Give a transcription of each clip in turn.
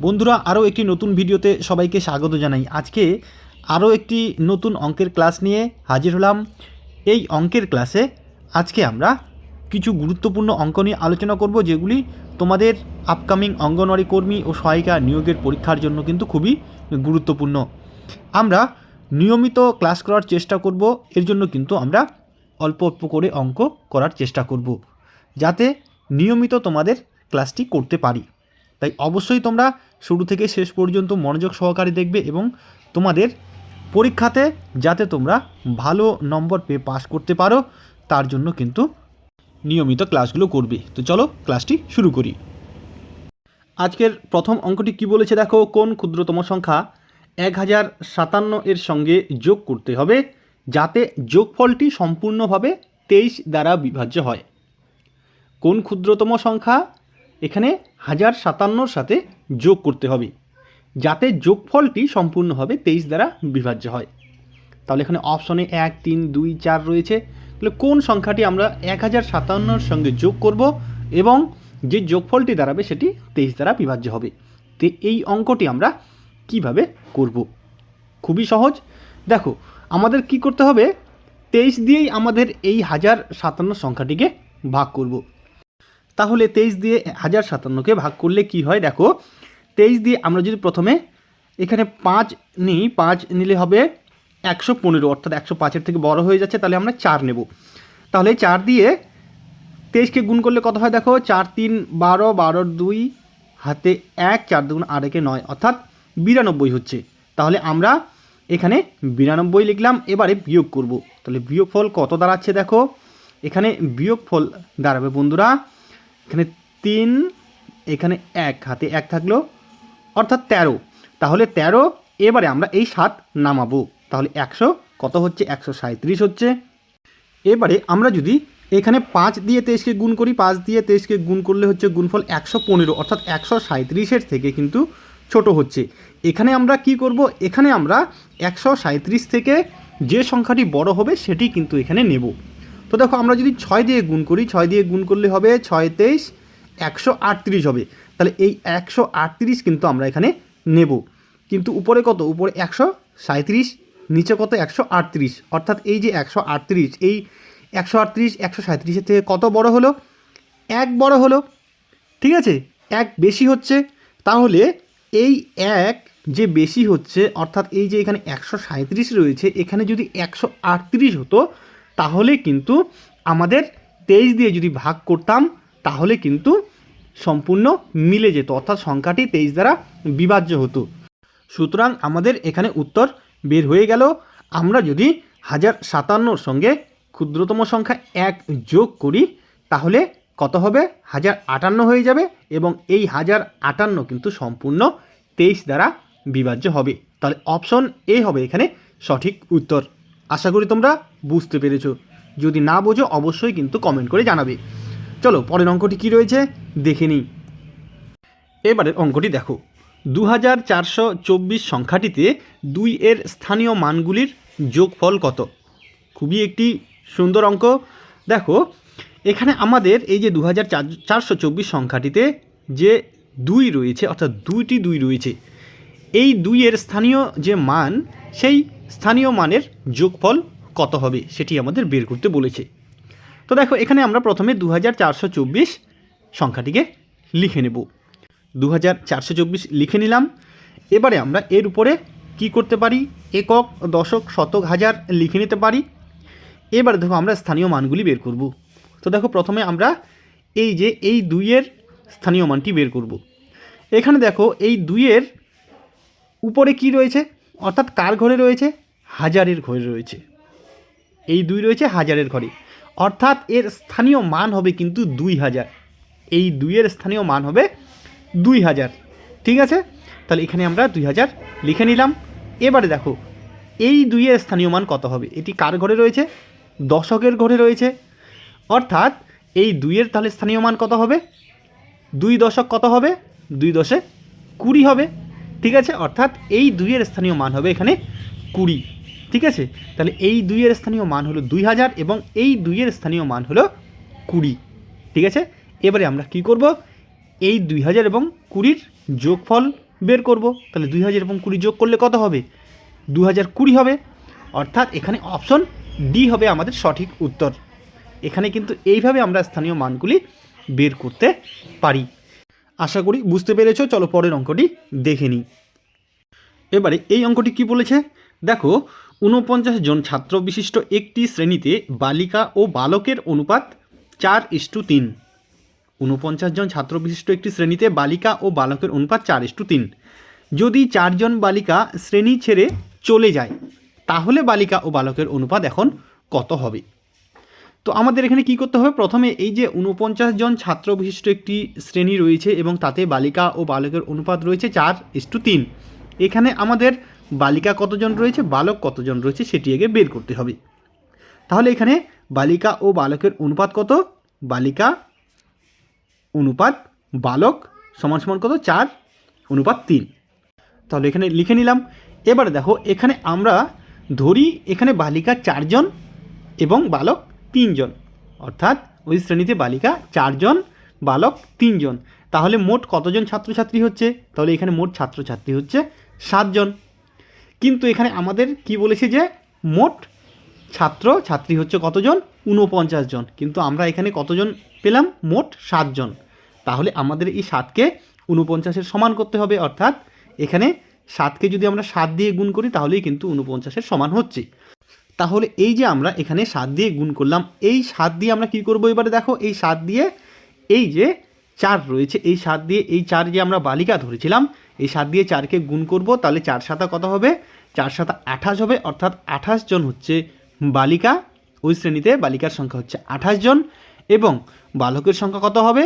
বন্ধুরা আরও একটি নতুন ভিডিওতে সবাইকে স্বাগত জানাই। আজকে আরও একটি নতুন অঙ্কের ক্লাস নিয়ে হাজির হলাম। এই অঙ্কের ক্লাসে আজকে আমরা কিছু গুরুত্বপূর্ণ অঙ্ক নিয়ে আলোচনা করব, যেগুলি তোমাদের আপকামিং অঙ্গনওয়াড়ি কর্মী ও সহায়িকা নিয়োগের পরীক্ষার জন্য কিন্তু খুবই গুরুত্বপূর্ণ। আমরা নিয়মিত ক্লাস করার চেষ্টা করব, এর জন্য কিন্তু আমরা অল্প অল্প করে অঙ্ক করার চেষ্টা করব, যাতে নিয়মিত তোমাদের ক্লাসটি করতে পারি। তাই অবশ্যই তোমরা শুরু থেকে শেষ পর্যন্ত মনোযোগ সহকারে দেখবে এবং তোমাদের পরীক্ষাতে যাতে তোমরা ভালো নম্বর পেয়ে পাস করতে পারো, তার জন্য কিন্তু নিয়মিত ক্লাসগুলো করবে। তো চলো ক্লাসটি শুরু করি। আজকের প্রথম অঙ্কটি কি বলেছে দেখো, কোন ক্ষুদ্রতম সংখ্যা 1057 এর সঙ্গে যোগ করতে হবে যাতে যোগফলটি সম্পূর্ণভাবে 23 দ্বারা বিভাজ্য হয়। কোন ক্ষুদ্রতম সংখ্যা এখানে 1057 সাথে যোগ করতে হবে যাতে যোগফলটি সম্পূর্ণভাবে 23 দ্বারা বিভাজ্য হয়। তাহলে এখানে অপশনে 1, 3, 2, 4 রয়েছে। তাহলে কোন সংখ্যাটি আমরা 1057 সঙ্গে যোগ করব এবং যে যোগফলটি দাঁড়াবে সেটি 23 দ্বারা বিভাজ্য হবে। তো এই অঙ্কটি আমরা কিভাবে করব? খুবই সহজ। দেখো, আমাদের কি করতে হবে, 23 দিয়েই আমাদের এই 1057 সংখ্যাটিকে ভাগ করব। তাহলে 23 দিয়ে 1057কে ভাগ করলে কি হয় দেখো, 23 দিয়ে আমরা যদি প্রথমে এখানে 5 নিই, 5 নিলে হবে 115, অর্থাৎ 105-এর থেকে বড় হয়ে যাচ্ছে, তাহলে আমরা 4 নেব। তাহলে 4 দিয়ে 23কে গুণ করলে কত হয় দেখো, 4 3 12, 12 2 হাতে 1, 4 2 8 একে 9, অর্থাৎ 92 হচ্ছে। তাহলে আমরা এখানে 92 লিখলাম। এবারে বিয়োগ করব। তাহলে বিয়োগফল কত দাঁড়াচ্ছে দেখো, এখানে বিয়োগফল দাঁড়াবে বন্ধুরা, এখানে 3, এখানে 1 হাতে 1 থাকলো, অর্থাৎ 13। তাহলে 13, এবারে আমরা এই 7 নামাবো। তাহলে 100 কত হচ্ছে, 137 হচ্ছে। এবারে আমরা যদি এখানে 5 দিয়ে 23কে গুণ করি, 5 দিয়ে 23কে গুণ করলে হচ্ছে গুণফল 115, অর্থাৎ 137-এর থেকে কিন্তু ছোট হচ্ছে। এখানে আমরা কি করব, এখানে আমরা 137 থেকে যে সংখ্যাটি বড় হবে সেটি কিন্তু এখানে নেব। তো দেখো, আমরা যদি 6 দিয়ে গুণ করি, 6 দিয়ে গুণ করলে হবে 6 23 138 হবে। তাহলে এই 138 কিন্তু আমরা এখানে নেব। কিন্তু উপরে কত, উপরে 137, নিচে কত 138, অর্থাৎ এই যে 138, এই 138 137-এর থেকে কত বড় হলো, 1 বড় হলো। ঠিক আছে, 1 বেশি হচ্ছে। তাহলে এই 1 যে বেশি হচ্ছে, অর্থাৎ এই যে এখানে 137 রয়েছে, এখানে যদি 138 হতো তাহলে কিন্তু আমাদের 23 দিয়ে যদি ভাগ করতাম তাহলে কিন্তু সম্পূর্ণ মিলে যেত, অর্থাৎ সংখ্যাটি 23 দ্বারা বিভাজ্য হতো। সুতরাং আমাদের এখানে উত্তর বের হয়ে গেল। আমরা যদি 1057 সঙ্গে ক্ষুদ্রতম সংখ্যা 1 যোগ করি তাহলে কত হবে, 1058 হয়ে যাবে এবং এই 1058 কিন্তু সম্পূর্ণ 23 দ্বারা বিভাজ্য হবে। তাহলে অপশন এ হবে এখানে সঠিক উত্তর। আশা করি তোমরা বুঝতে পেরেছো। যদি না বোঝো অবশ্যই কিন্তু কমেন্ট করে জানাবে। চলো পরের অঙ্কটি কী রয়েছে দেখে নিই। এবারের অঙ্কটি দেখো, 2424 সংখ্যাটিতে 2 এর স্থানীয় মানগুলির যোগফল কত? খুবই একটি সুন্দর অঙ্ক। দেখো, এখানে আমাদের এই যে 2424 সংখ্যাটিতে যে 2 রয়েছে, অর্থাৎ 2টি 2 রয়েছে, এই 2 এর স্থানীয় যে মান, সেই স্থানীয় মানের যোগফল কত হবে সেটি আমাদের বের করতে বলেছে। তো দেখো, এখানে আমরা প্রথমে 2424 সংখ্যাটিকে লিখে নেব। 2424 লিখে নিলাম। এবারে আমরা এর উপরে কি করতে পারি, একক, দশক, শতক, হাজার লিখে নিতে পারি। এবারে দেখো আমরা স্থানীয় মানগুলি বের করব। তো দেখো, প্রথমে আমরা এই যে এই 2 এর স্থানীয় মানটি বের করব। এখানে দেখো, এই 2 এর উপরে কি রয়েছে, অর্থাৎ কার ঘরে রয়েছে, হাজারের ঘরে রয়েছে। এই 2 রয়েছে হাজারের ঘরে, অর্থাৎ এর স্থানীয় মান হবে কিন্তু 2000। এই 2 এর স্থানীয় মান হবে 2000। ঠিক আছে, তাহলে এখানে আমরা 2000 লিখে নিলাম। এবারে দেখো, এই 2 এর স্থানীয় মান কত হবে, এটি কার ঘরে রয়েছে, দশকের ঘরে রয়েছে, অর্থাৎ এই 2 এর তাহলে স্থানীয় মান কত হবে, 2 দশক কত হবে, 2 দশে 20 হবে। ঠিক আছে, অর্থাৎ এই 2 এর স্থানীয় মান হবে এখানে 20। ঠিক আছে, তাহলে এই 2 এর স্থানীয় মান হলো 2000 এবং এই 2 এর স্থানীয় মান হলো 20। ঠিক আছে, এবারে আমরা কি করব, এই 2000 এবং 20-র যোগফল বের করব। তাহলে 2000 এবং 20 যোগ করলে কত হবে? 2020 হবে। অর্থাৎ এখানে অপশন ডি হবে আমাদের সঠিক উত্তর। এখানে কিন্তু এইভাবে আমরা স্থানীয় মানগুলি বের করতে পারি। আশা করি বুঝতে পেরেছো। চলো পরের অঙ্কটি দেখে নিই। এবারে এই অঙ্কটি কি বলেছে দেখো, 49 জন ছাত্র বিশিষ্ট একটি শ্রেণীতে বালিকা ও বালকের অনুপাত 4:3। 49 জন ছাত্র বিশিষ্ট একটি শ্রেণীতে বালিকা ও বালকের অনুপাত 4:3। যদি 4 জন বালিকা শ্রেণী ছেড়ে চলে যায় তাহলে বালিকা ও বালকের অনুপাত এখন কত হবে? তো আমাদের এখানে কি করতে হবে? প্রথমে এই যে 49 জন ছাত্র বিশিষ্ট একটি শ্রেণী রয়েছে এবং তাতে বালিকা ও বালকের অনুপাত রয়েছে 4:3। এখানে আমাদের বালিকা কতজন রয়েছে, বালক কতজন রয়েছে সেটি আগে বের করতে হবে। তাহলে এখানে বালিকা ও বালকের অনুপাত কত? বালিকা অনুপাত বালক সমান সমান কত? 4:3। তাহলে এখানে লিখে নিলাম। এবারে দেখো, এখানে আমরা ধরি এখানে বালিকা 4 জন এবং বালক 3 জন, অর্থাৎ ওই শ্রেণীতে বালিকা 4 জন, বালক 3 জন। তাহলে মোট কতজন ছাত্রছাত্রী হচ্ছে? তাহলে এখানে মোট ছাত্রছাত্রী হচ্ছে 7 জন। কিন্তু এখানে আমাদের কি বলেছে যে মোট ছাত্র ছাত্রী হচ্ছে কতজন? 49 জন। কিন্তু আমরা এখানে কতজন পেলাম? মোট 7 জন। তাহলে আমাদের এই 7কে 49-এর সমান করতে হবে, অর্থাৎ এখানে 7কে যদি আমরা 7 দিয়ে গুণ করি তাহলেই কিন্তু 49-এর সমান হচ্ছে। তাহলে এই যে আমরা এখানে 7 দিয়ে গুণ করলাম, এই 7 দিয়ে আমরা কি করব? এবারে দেখো, এই 7 দিয়ে এই যে 4 রয়েছে, এই 7 দিয়ে এই 4 যে আমরা বালিকা ধরেছিলাম, এই 7 দিয়ে 4কে গুণ করব। তাহলে 4 7 কত হবে? 4 7 28 হবে, অর্থাৎ 28 জন হচ্ছে বালিকা। ওই শ্রেণীতে বালিকার সংখ্যা হচ্ছে 28 জন এবং বালকের সংখ্যা কত হবে?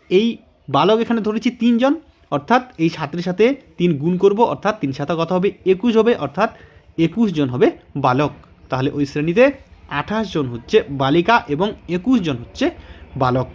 এই বালক এখানে ধরেছি 3 জন, অর্থাৎ এই 7-এর সাথে 3 গুণ করব, অর্থাৎ 3 7 কত হবে? 21 হবে, অর্থাৎ 21 জন হবে বালক। তাহলে ওই শ্রেণীতে 28 জন হচ্ছে বালিকা এবং 21 জন হচ্ছে বালক।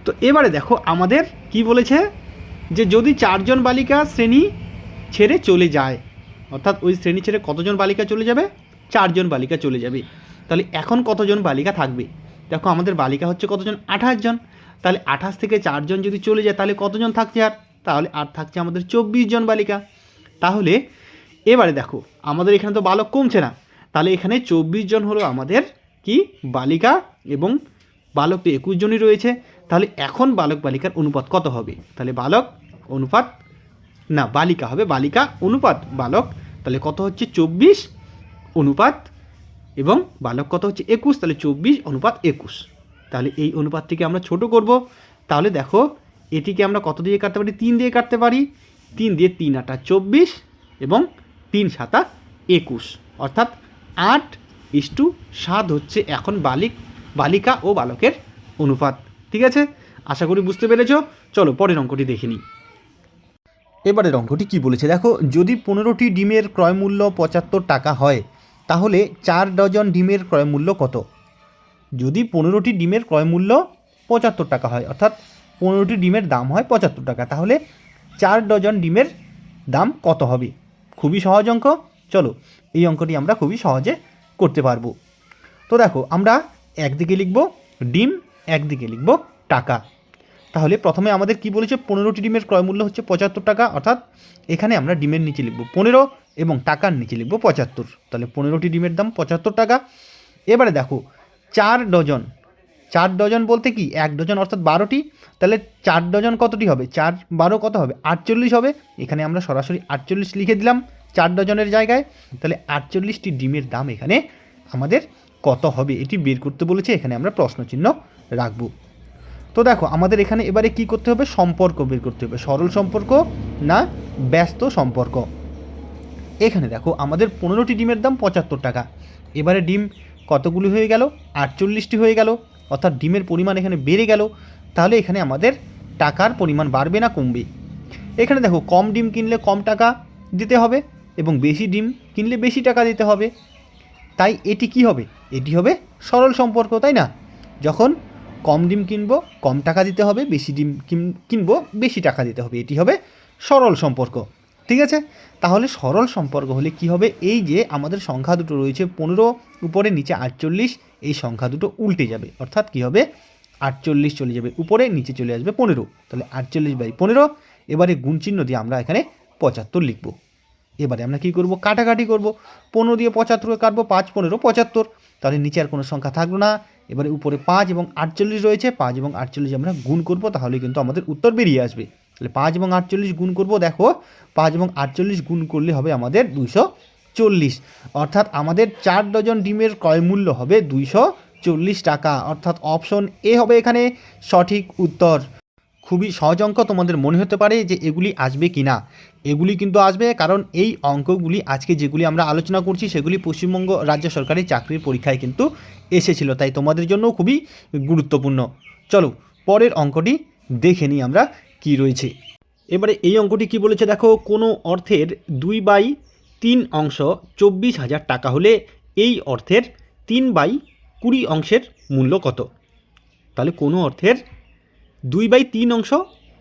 তো এবারে দেখো আমাদের কি বলেছে যে যদি 4 জন বালিকা শ্রেণী ছেড়ে চলে যায়, অর্থাৎ ওই শ্রেণী ছেড়ে কতজন বালিকা চলে যাবে? 4 জন বালিকা চলে যাবে। তাহলে এখন কতজন বালিকা থাকবে? দেখো আমাদের বালিকা হচ্ছে কতজন? 28 জন। তাহলে 28 থেকে 4 জন যদি চলে যায় তাহলে কতজন থাকছে? তাহলে আর থাকছে আমাদের 24 জন বালিকা। তাহলে এবারে দেখো আমাদের এখানে তো বালক কমছে না, তাহলে এখানে 24 জন হলো আমাদের কি বালিকা এবং বালক তো 21 জনই রয়েছে। তাহলে এখন বালক বালিকার অনুপাত কত হবে? তাহলে বালক অনুপাত না, বালিকা হবে, বালিকা অনুপাত বালক। তাহলে কত হচ্ছে? 24 অনুপাত এবং বালক কত হচ্ছে? 21। তাহলে 24:21। তাহলে এই অনুপাতটিকে আমরা ছোট করব। তাহলে দেখো এটিকে আমরা কত দিয়ে কাটতে পারি? 3 দিয়ে কাটতে পারি। 3 দিয়ে 3 8 24 এবং 3 7 21, অর্থাৎ 8:7 হচ্ছে এখন বালিকা ও বালকের অনুপাত। ঠিক আছে, আশা করি বুঝতে পেরেছ। চলো পরের অঙ্কটি দেখে নিই। এবারের অঙ্কটি কি বলেছে দেখো, যদি 15টি ডিমের ক্রয় মূল্য 75 টাকা হয় তাহলে 4 ডজন ডিমের ক্রয় মূল্য কত? যদি 15টি ডিমের ক্রয় মূল্য 75 টাকা হয়, অর্থাৎ 15টি ডিমের দাম হয় 75 টাকা, তাহলে 4 ডজন ডিমের দাম কত হবে? খুবই সহজ অঙ্ক। চলো এই অঙ্কটি আমরা খুবই সহজে করতে পারবো। তো দেখো আমরা একদিকে লিখব ডিম, একদিকে লিখব টাকা। তাহলে প্রথমে আমাদের কি বলেছে? 15টি ডিমের ক্রয় মূল্য হচ্ছে 75 টাকা, অর্থাৎ এখানে আমরা ডিমের নিচে লিখব 15 এবং টাকার নিচে লিখব 75। তাহলে 15টি ডিমের দাম 75 টাকা। এবারে দেখো 4 ডজন, 4 ডজন বলতে কি 1 ডজন অর্থাৎ 12টি। তাহলে 4 ডজন কতটি হবে? 4 12 কত হবে? 48 হবে। এখানে আমরা সরাসরি 48 লিখে দিলাম 4 ডজনের জায়গায়। তাহলে 48টি ডিমের দাম এখানে আমাদের কত হবে এটি বের করতে বলেছে। এখানে আমরা প্রশ্নচিহ্ন রাখব। তো দেখো আমাদের এখানে এবারে কি করতে হবে? সম্পর্ক বের করতে হবে। সরল সম্পর্ক না ব্যস্ত সম্পর্ক। এখানে দেখো আমাদের 15টি ডিমের দাম 75 টাকা। এবারে ডিম কতগুলি হয়ে গেল? 48টি হয়ে গেল, অর্থাৎ ডিমের পরিমাণ এখানে বেড়ে গেল। তাহলে এখানে আমাদের টাকার পরিমাণ বাড়বে না কমবে? এখানে দেখো কম ডিম কিনলে কম টাকা দিতে হবে এবং বেশি ডিম কিনলে বেশি টাকা দিতে হবে। তাই এটি কি হবে? এটি হবে সরল সম্পর্ক, তাই না? যখন কম ডিম কিনবো কম টাকা দিতে হবে, বেশি ডিম কিনবো বেশি টাকা দিতে হবে, এটি হবে সরল সম্পর্ক। ঠিক আছে, তাহলে সরল সম্পর্ক হলে কি হবে? এই যে আমাদের সংখ্যা দুটো রয়েছে 15 উপরে নিচে 48, এই সংখ্যা দুটো উল্টে যাবে, অর্থাৎ কি হবে? 48 চলে যাবে উপরে, নিচে চলে আসবে 15। তাহলে 48/15। এবারে গুণ চিহ্ন দিয়ে আমরা এখানে 75 লিখব। এবারে আমরা কী করব, কাটাকাটি করব। 15 দিয়ে 75 কাটবো, 5 15 75, তাহলে নিচে আর কোনো সংখ্যা থাকলো না। এবারে উপরে 5 এবং 48 রয়েছে, 5 এবং 48 আমরা গুণ করব, তাহলে কিন্তু আমাদের উত্তর বেরিয়ে আসবে। তাহলে 5 এবং 48 গুণ করব, দেখো 5 এবং 48 গুণ করলে হবে আমাদের 240, অর্থাৎ আমাদের 4 ডজন ডিমের ক্রয় মূল্য হবে 240 টাকা, অর্থাৎ অপশন এ হবে এখানে সঠিক উত্তর। খুবই সহজ অঙ্ক, তোমাদের মনে হতে পারে যে এগুলি আসবে কি না, এগুলি কিন্তু আসবে, কারণ এই অঙ্কগুলি আজকে যেগুলি আমরা আলোচনা করছি সেগুলি পশ্চিমবঙ্গ রাজ্য সরকারি চাকরির পরীক্ষায় কিন্তু এসেছিল, তাই তোমাদের জন্য খুবই গুরুত্বপূর্ণ। চলো পরের অঙ্কটি দেখে নিই আমরা কি রয়েছে। এবারে এই অঙ্কটি কি বলেছে দেখো, কোনো অর্থের 2/3 অংশ 24,000 টাকা হলে এই অর্থের 3/20 অংশের মূল্য কত? তাহলে কোনো অর্থের 2/3 অংশ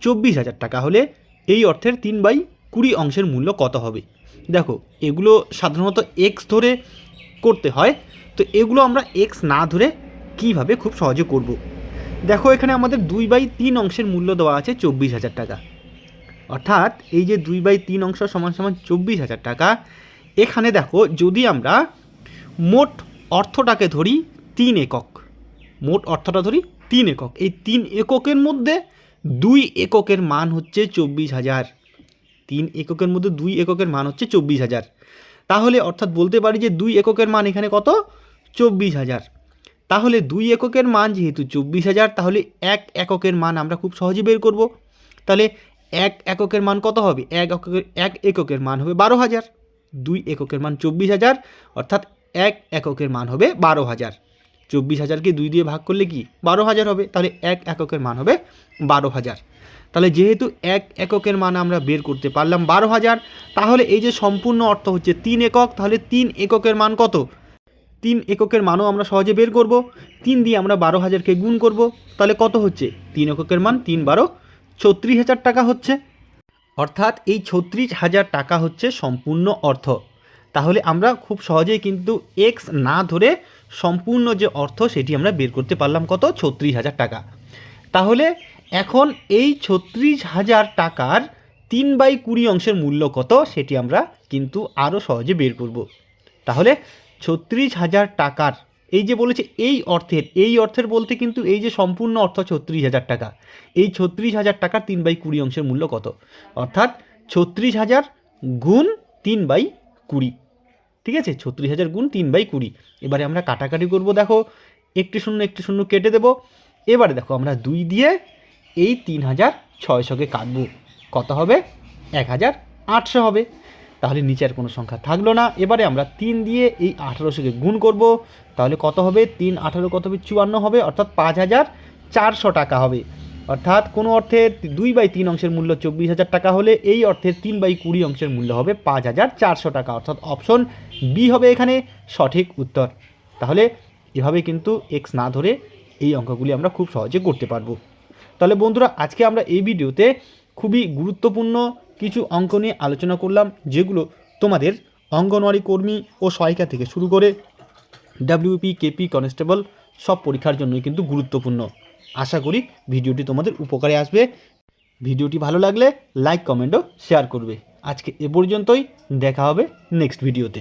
24,000 টাকা হলে এই অর্থের 3/20 অংশের মূল্য কত হবে? দেখো এগুলো সাধারণত এক্স ধরে করতে হয়, তো এগুলো আমরা এক্স না ধরে কিভাবে খুব সহজে করব। দেখো এখানে আমাদের 2/3 অংশের মূল্য দেওয়া আছে 24,000 টাকা, অর্থাৎ এই যে 2/3 অংশ সমান সমান 24,000 টাকা। এখানে দেখো যদি আমরা মোট অর্থটাকে ধরি 3 একক, মোট অর্থটা ধরি 3 একক, এই 3 এককের মধ্যে 2 এককের মান হচ্ছে 24,000, 3 এককের মধ্যে 2 এককের মান হচ্ছে 24,000, তাহলে অর্থাৎ বলতে পারি যে 2 এককের মান এখানে কত, 24,000। তাহলে 2 এককের মান যেহেতু 24,000, তাহলে 1 এককের মান আমরা খুব সহজে বের করব। তাহলে 1 এককের মান কত হবে, 1 এককের মান হবে 12,000, 2 এককের মান 24,000, অর্থাৎ 1 এককের মান হবে 12,000। 24,000কে 2 দিয়ে ভাগ করলে কি 12,000 হবে, তাহলে 1 এককের মান হবে 12,000। তাহলে যেহেতু 1 এককের মান আমরা বের করতে পারলাম 12,000, তাহলে এই যে সম্পূর্ণ অর্থ হচ্ছে 3 একক, তাহলে 3 এককের মান কত, 3 এককের মানও আমরা সহজে বের করব। 3 দিয়ে আমরা 12,000কে গুণ করব, তাহলে কত হচ্ছে 3 এককের মান 3 12 36,000 টাকা হচ্ছে, অর্থাৎ এই 36,000 টাকা হচ্ছে সম্পূর্ণ অর্থ। তাহলে আমরা খুব সহজেই কিন্তু এক্স না ধরে সম্পূর্ণ যে অর্থ সেটি আমরা বের করতে পারলাম কত, 36,000 টাকা। তাহলে এখন এই 36,000 টাকার 3/20 অংশের মূল্য কত সেটি আমরা কিন্তু আরও সহজে বের করব। তাহলে 36,000 টাকার এই যে বলেছে এই অর্থের বলতে কিন্তু এই যে সম্পূর্ণ অর্থ 36,000 টাকা, এই 36,000 টাকার 3/20 অংশের মূল্য কত, অর্থাৎ 36,000 গুণ 3/20, ঠিক আছে, 36,000 গুণ 3/20। এবারে আমরা কাটাকাটি করব, দেখো একটি শূন্য কেটে দেব। এবারে দেখো আমরা 2 দিয়ে এই 3,600কে কাটবো, কত হবে 1,800 হবে, তাহলে নিচে আর কোনো সংখ্যা থাকলো না। এবারে আমরা 3 দিয়ে এই 1800কে গুণ করব, তাহলে কত হবে 3 18 কত হবে 54 হবে, অর্থাৎ 5,400 টাকা হবে। অর্থাৎ কোনো অর্থের 2/3 অংশের মূল্য 24,000 টাকা হলে এই অর্থের 3/20 অংশের মূল্য হবে 5,400 টাকা, অর্থাৎ অপশন বি হবে এখানে সঠিক উত্তর। তাহলে এভাবে কিন্তু এক্স না ধরে এই অঙ্কগুলি আমরা খুব সহজে করতে পারবো। তাহলে বন্ধুরা আজকে আমরা এই ভিডিওতে খুবই গুরুত্বপূর্ণ কিছু অঙ্ক নিয়ে আলোচনা করলাম, যেগুলো তোমাদের অঙ্গনওয়াড়ি কর্মী ও সহায়িকা থেকে শুরু করে ডাব্লিউপি কেপি কনস্টেবল সব পরীক্ষার জন্যই কিন্তু গুরুত্বপূর্ণ। আশা করি ভিডিওটি তোমাদের উপকারে আসবে। ভিডিওটি ভালো লাগলে লাইক কমেন্ট ও শেয়ার করবে। আজকে এ পর্যন্তই, দেখা হবে নেক্সট ভিডিওতে।